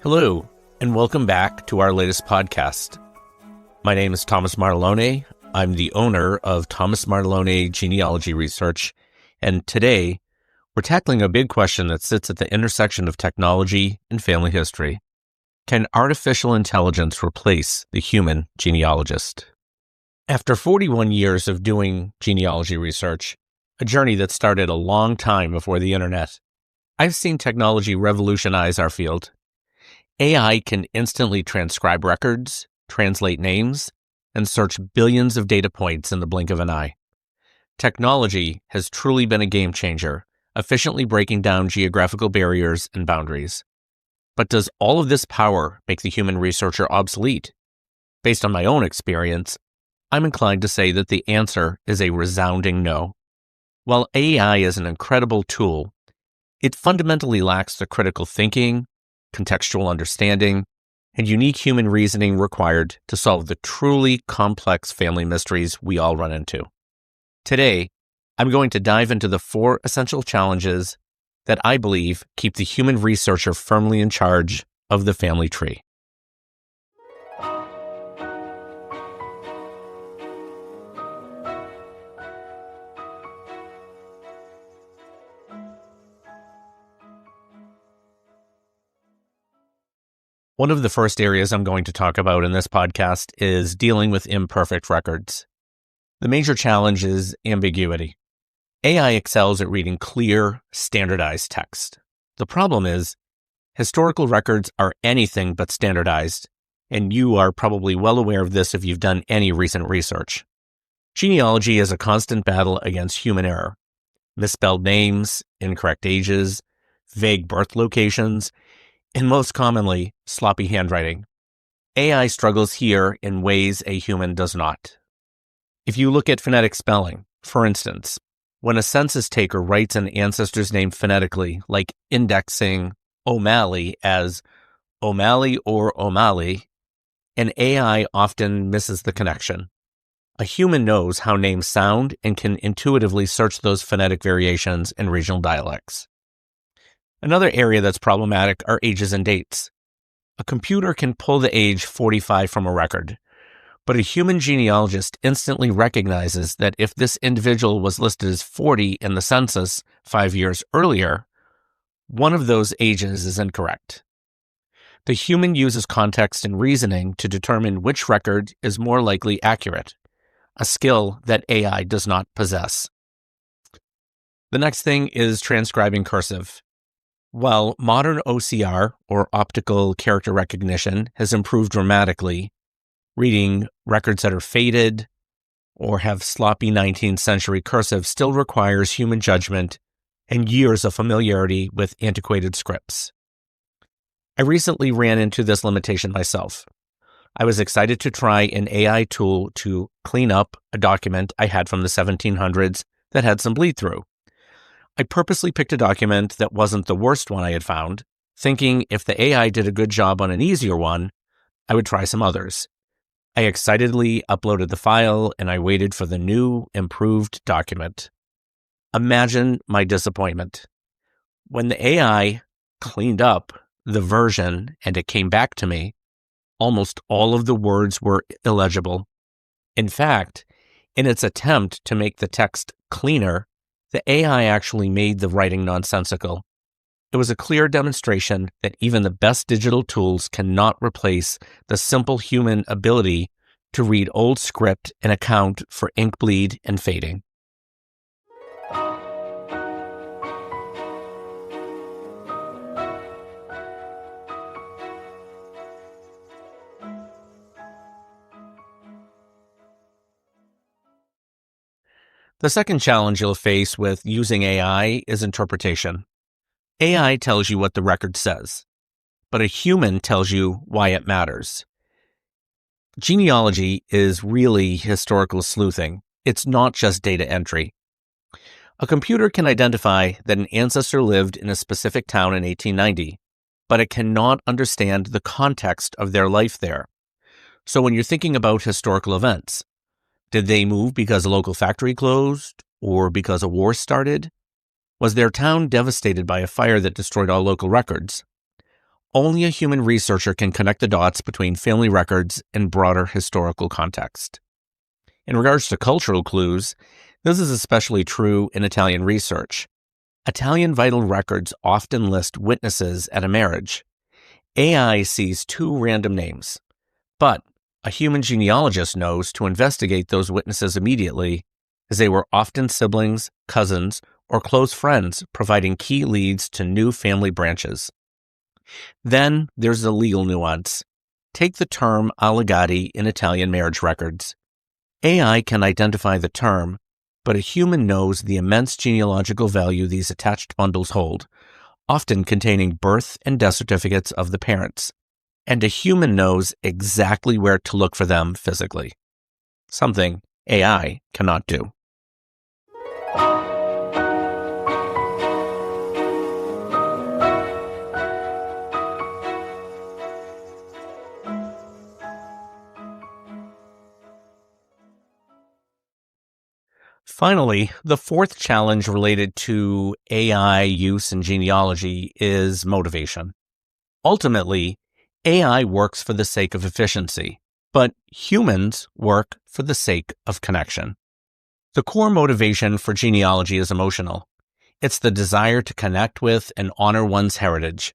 Hello, and welcome back to our latest podcast. My name is Thomas Martellone. I'm the owner of Thomas Martellone Genealogy Research, and today we're tackling a big question that sits at the intersection of technology and family history. Can artificial intelligence replace the human genealogist? After 41 years of doing genealogy research, a journey that started a long time before the internet, I've seen technology revolutionize our field. AI can instantly transcribe records, translate names, and search billions of data points in the blink of an eye. Technology has truly been a game changer, efficiently breaking down geographical barriers and boundaries. But does all of this power make the human researcher obsolete? Based on my own experience, I'm inclined to say that the answer is a resounding no. While AI is an incredible tool, it fundamentally lacks the critical thinking, contextual understanding, and unique human reasoning required to solve the truly complex family mysteries we all run into. Today, I'm going to dive into the 4 essential challenges that I believe keep the human researcher firmly in charge of the family tree. One of the first areas I'm going to talk about in this podcast is dealing with imperfect records. The major challenge is ambiguity. AI excels at reading clear, standardized text. The problem is, historical records are anything but standardized, and you are probably well aware of this if you've done any recent research. Genealogy is a constant battle against human error. Misspelled names, incorrect ages, vague birth locations, and most commonly, sloppy handwriting. AI struggles here in ways a human does not. If you look at phonetic spelling, for instance, when a census taker writes an ancestor's name phonetically, like indexing O'Malley as O'Malley or O'Malley, an AI often misses the connection. A human knows how names sound and can intuitively search those phonetic variations in regional dialects. Another area that's problematic are ages and dates. A computer can pull the age 45 from a record, but a human genealogist instantly recognizes that if this individual was listed as 40 in the census 5 years earlier, one of those ages is incorrect. The human uses context and reasoning to determine which record is more likely accurate, a skill that AI does not possess. The next thing is transcribing cursive. While modern OCR, or optical character recognition, has improved dramatically, reading records that are faded or have sloppy 19th century cursive still requires human judgment and years of familiarity with antiquated scripts. I recently ran into this limitation myself. I was excited to try an AI tool to clean up a document I had from the 1700s that had some bleed through. I purposely picked a document that wasn't the worst one I had found, thinking if the AI did a good job on an easier one, I would try some others. I excitedly uploaded the file and I waited for the new, improved document. Imagine my disappointment. When the AI cleaned up the version and it came back to me, almost all of the words were illegible. In fact, in its attempt to make the text cleaner, the AI actually made the writing nonsensical. It was a clear demonstration that even the best digital tools cannot replace the simple human ability to read old script and account for ink bleed and fading. The second challenge you'll face with using AI is interpretation. AI tells you what the record says, but a human tells you why it matters. Genealogy is really historical sleuthing, It's not just data entry. A computer can identify that an ancestor lived in a specific town in 1890, but it cannot understand the context of their life there. So when you're thinking about historical events, did they move because a local factory closed or because a war started? Was their town devastated by a fire that destroyed all local records? Only a human researcher can connect the dots between family records and broader historical context. In regards to cultural clues, this is especially true in Italian research. Italian vital records often list witnesses at a marriage. AI sees two random names, but a human genealogist knows to investigate those witnesses immediately, as they were often siblings, cousins, or close friends, providing key leads to new family branches. Then there's the legal nuance. Take the term allegati in Italian marriage records. AI can identify the term, but a human knows the immense genealogical value these attached bundles hold, often containing birth and death certificates of the parents. And a human knows exactly where to look for them physically. Something AI cannot do. Finally, the fourth challenge related to AI use in genealogy is motivation. Ultimately, AI works for the sake of efficiency, but humans work for the sake of connection. The core motivation for genealogy is emotional. It's the desire to connect with and honor one's heritage.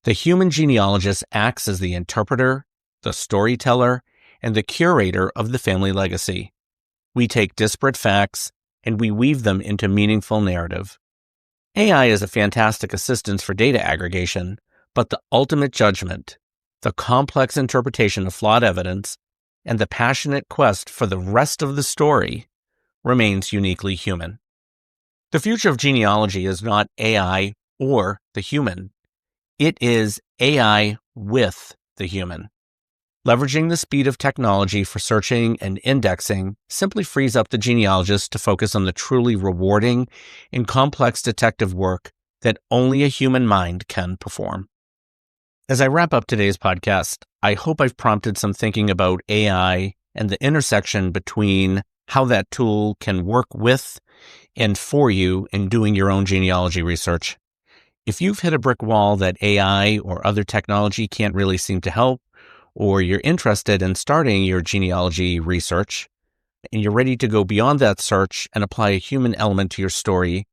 The human genealogist acts as the interpreter, the storyteller, and the curator of the family legacy. We take disparate facts and we weave them into meaningful narrative. AI is a fantastic assistance for data aggregation, but the ultimate judgment, the complex interpretation of flawed evidence, and the passionate quest for the rest of the story remains uniquely human. The future of genealogy is not AI or the human. It is AI with the human. Leveraging the speed of technology for searching and indexing simply frees up the genealogist to focus on the truly rewarding and complex detective work that only a human mind can perform. As I wrap up today's podcast, I hope I've prompted some thinking about AI and the intersection between how that tool can work with and for you in doing your own genealogy research. If you've hit a brick wall that AI or other technology can't really seem to help, or you're interested in starting your genealogy research, and you're ready to go beyond that search and apply a human element to your story,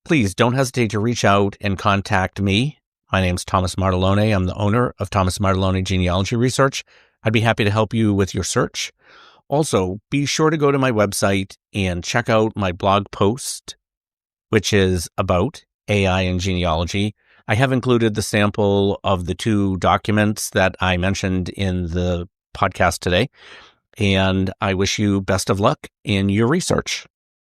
please don't hesitate to reach out and contact me. My name's Thomas Martellone. I'm the owner of Thomas Martellone Genealogy Research. I'd be happy to help you with your search. Also, be sure to go to my website and check out my blog post, which is about AI and genealogy. I have included the sample of the two documents that I mentioned in the podcast today, and I wish you best of luck in your research.